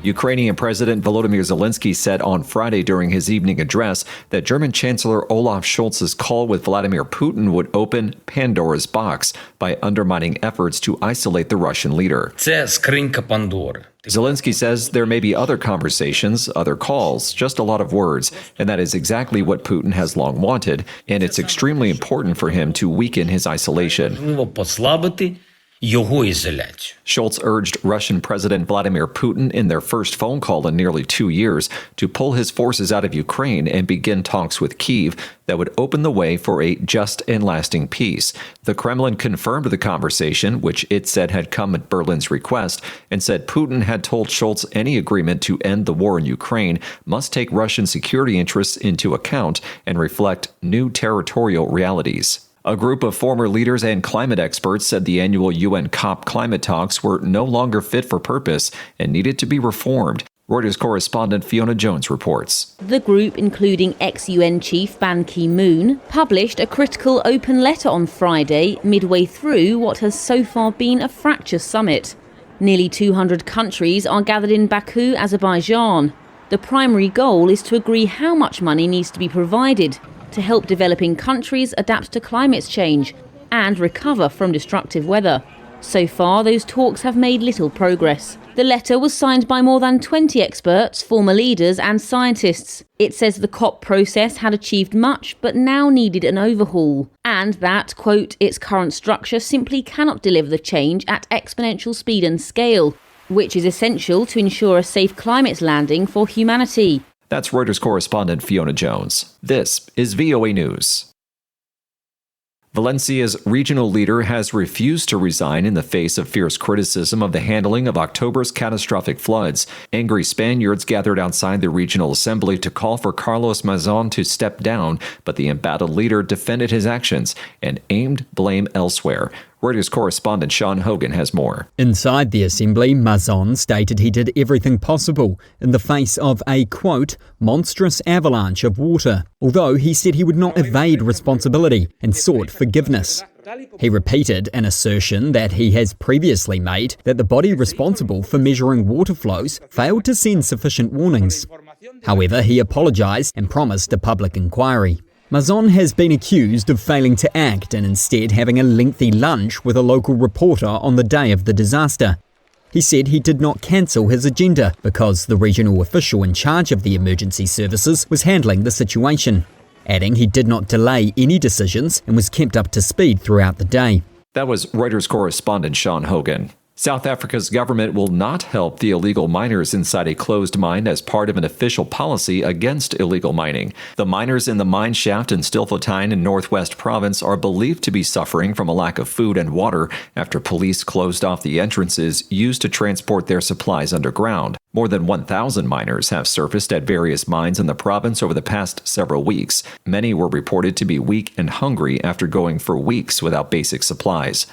Ukrainian President Volodymyr Zelensky said on Friday during his evening address that German Chancellor Olaf Scholz's call with Vladimir Putin would open Pandora's box by undermining efforts to isolate the Russian leader. Це скринька Пандори. Zelensky says there may be other conversations, other calls, just a lot of words, and that is exactly what Putin has long wanted, and it's extremely important for him to weaken his isolation. Послабити його ізоляцію. Scholz urged Russian President Vladimir Putin in their first phone call in nearly 2 years to pull his forces out of Ukraine and begin talks with Kyiv that would open the way for a just and lasting peace. The Kremlin confirmed the conversation, which it said had come at Berlin's request, and said Putin had told Scholz any agreement to end the war in Ukraine must take Russian security interests into account and reflect new territorial realities. A group of former leaders and climate experts said the annual UN COP climate talks were no longer fit for purpose and needed to be reformed. Reuters correspondent Fiona Jones reports. The group, including ex-UN chief Ban Ki-moon, published a critical open letter on Friday, midway through what has so far been a fractious summit. Nearly 200 countries are gathered in Baku, Azerbaijan. The primary goal is to agree how much money needs to be provided to help developing countries adapt to climate change and recover from destructive weather. So far, those talks have made little progress. The letter was signed by more than 20 experts, former leaders and scientists. It says the COP process had achieved much but now needed an overhaul, and that, quote, its current structure simply cannot deliver the change at exponential speed and scale, which is essential to ensure a safe climate landing for humanity. That's Reuters correspondent Fiona Jones. This is VOA News. Valencia's regional leader has refused to resign in the face of fierce criticism of the handling of October's catastrophic floods. Angry Spaniards gathered outside the regional assembly to call for Carlos Mazon to step down, but the embattled leader defended his actions and aimed blame elsewhere. Reuters correspondent Sean Hogan has more. Inside the assembly, Mazon stated he did everything possible in the face of a, quote, monstrous avalanche of water, although he said he would not evade responsibility and sought forgiveness. He repeated an assertion that he has previously made that the body responsible for measuring water flows failed to send sufficient warnings. However, he apologised and promised a public inquiry. Mazon has been accused of failing to act and instead having a lengthy lunch with a local reporter on the day of the disaster. He said he did not cancel his agenda because the regional official in charge of the emergency services was handling the situation, adding he did not delay any decisions and was kept up to speed throughout the day. That was Reuters correspondent Sean Hogan. South Africa's government will not help the illegal miners inside a closed mine as part of an official policy against illegal mining. The miners in the mine shaft in Stilfontein in Northwest Province are believed to be suffering from a lack of food and water after police closed off the entrances used to transport their supplies underground. More than 1,000 miners have surfaced at various mines in the province over the past several weeks. Many were reported to be weak and hungry after going for weeks without basic supplies.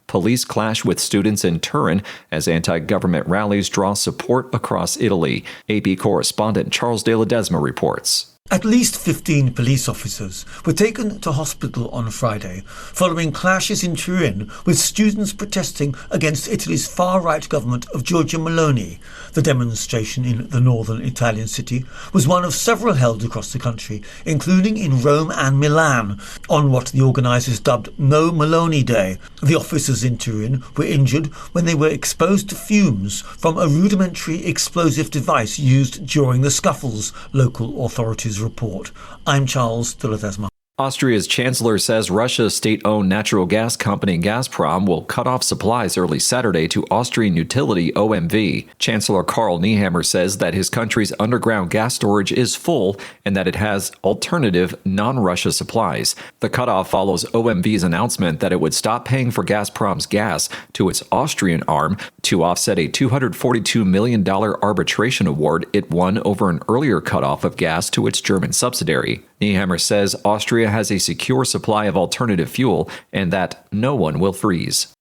Police clash with students in Turin as anti-government rallies draw support across Italy. AP correspondent Charles De Ledesma reports. At least 15 police officers were taken to hospital on Friday following clashes in Turin with students protesting against Italy's far-right government of Giorgia Meloni. The demonstration in the northern Italian city was one of several held across the country, including in Rome and Milan, on what the organisers dubbed No Meloni Day. The officers in Turin were injured when they were exposed to fumes from a rudimentary explosive device used during the scuffles, local authorities report. I'm Charles De Ledesma. Austria's chancellor says Russia's state-owned natural gas company Gazprom will cut off supplies early Saturday to Austrian utility OMV. Chancellor Karl Nehammer says that his country's underground gas storage is full and that it has alternative non-Russia supplies. The cutoff follows OMV's announcement that it would stop paying for Gazprom's gas to its Austrian arm to offset a $242 million arbitration award it won over an earlier cutoff of gas to its German subsidiary. Nehammer says Austria has a secure supply of alternative fuel and that no one will freeze.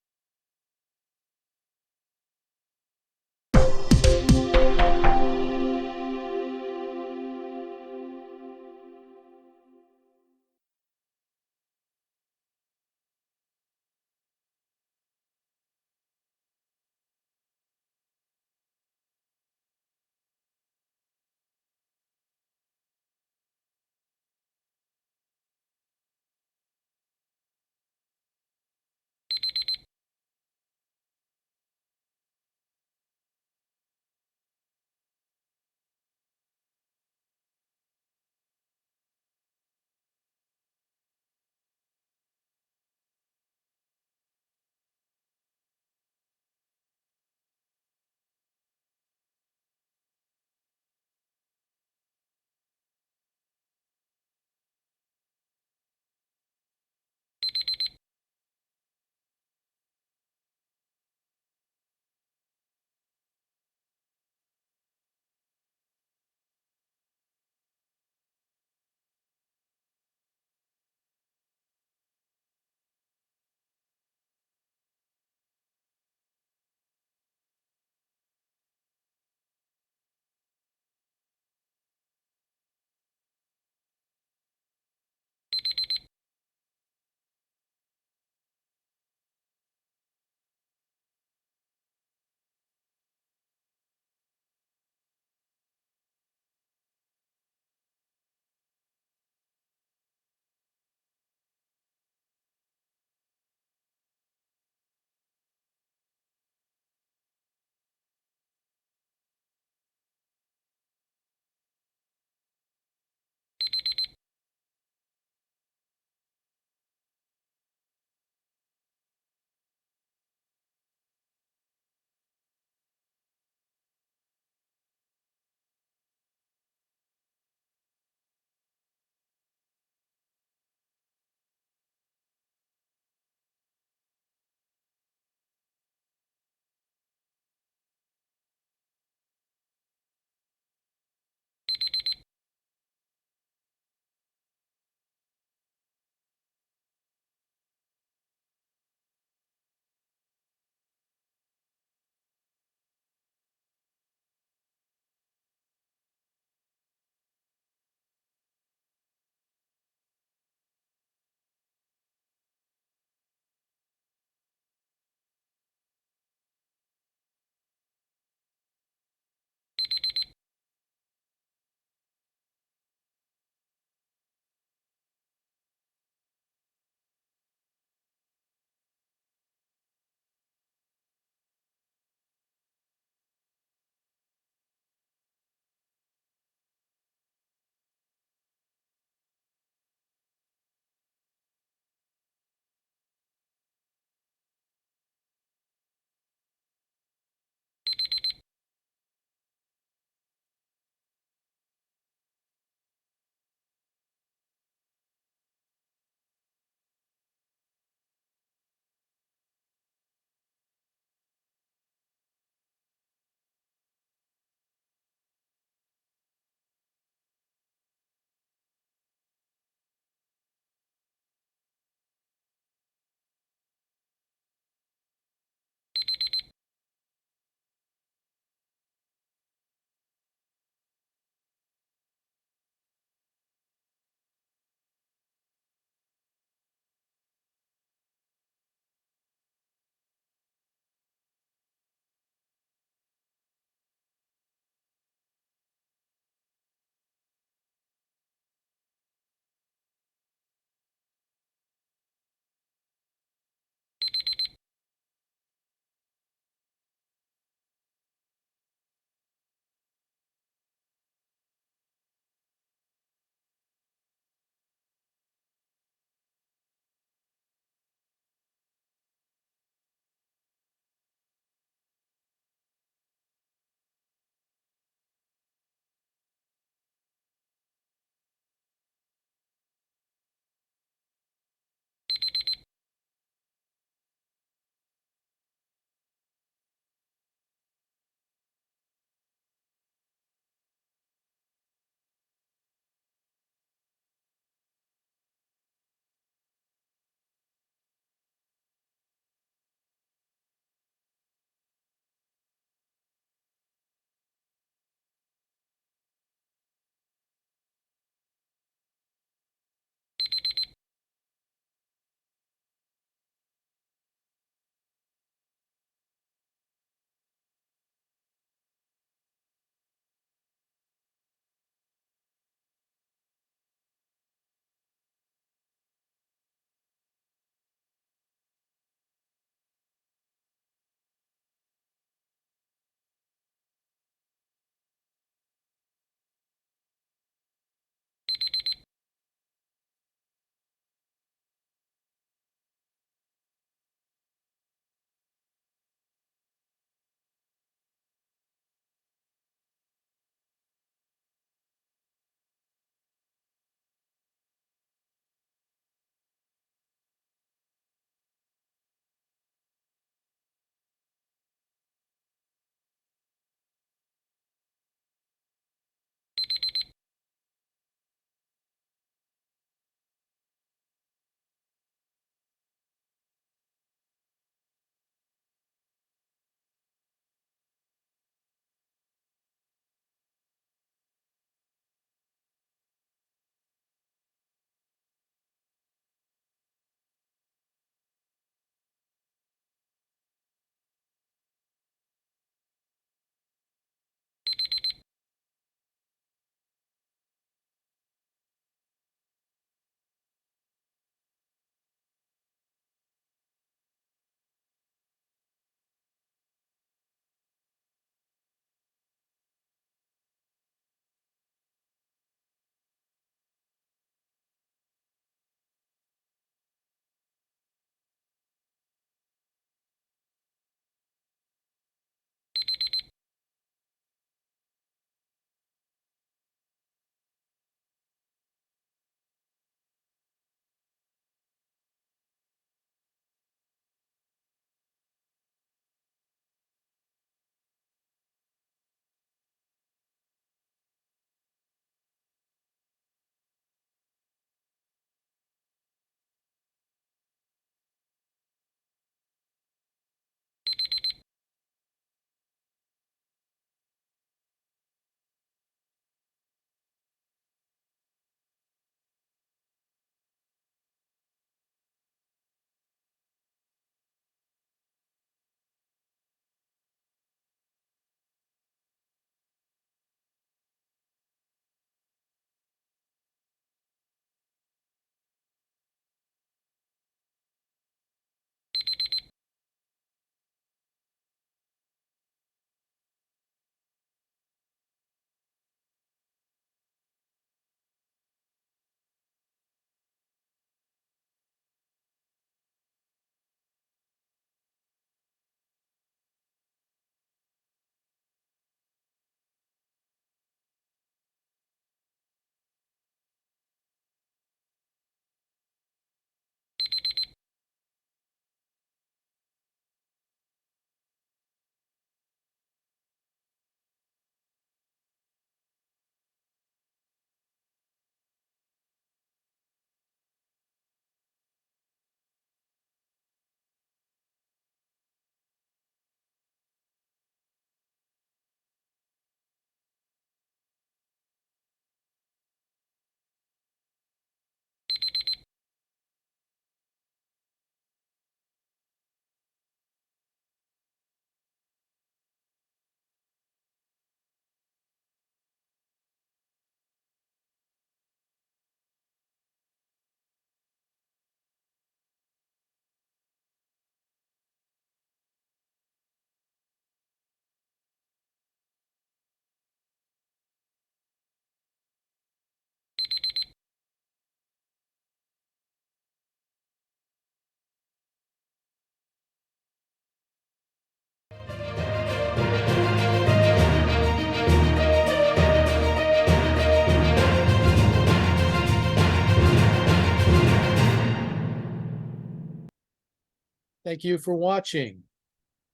Thank you for watching.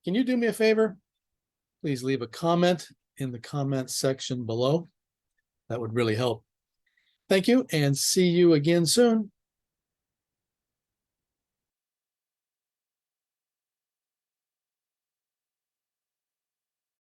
Can you do me a favor? Please leave a comment in the comment section below. That would really help. Thank you, and see you again soon.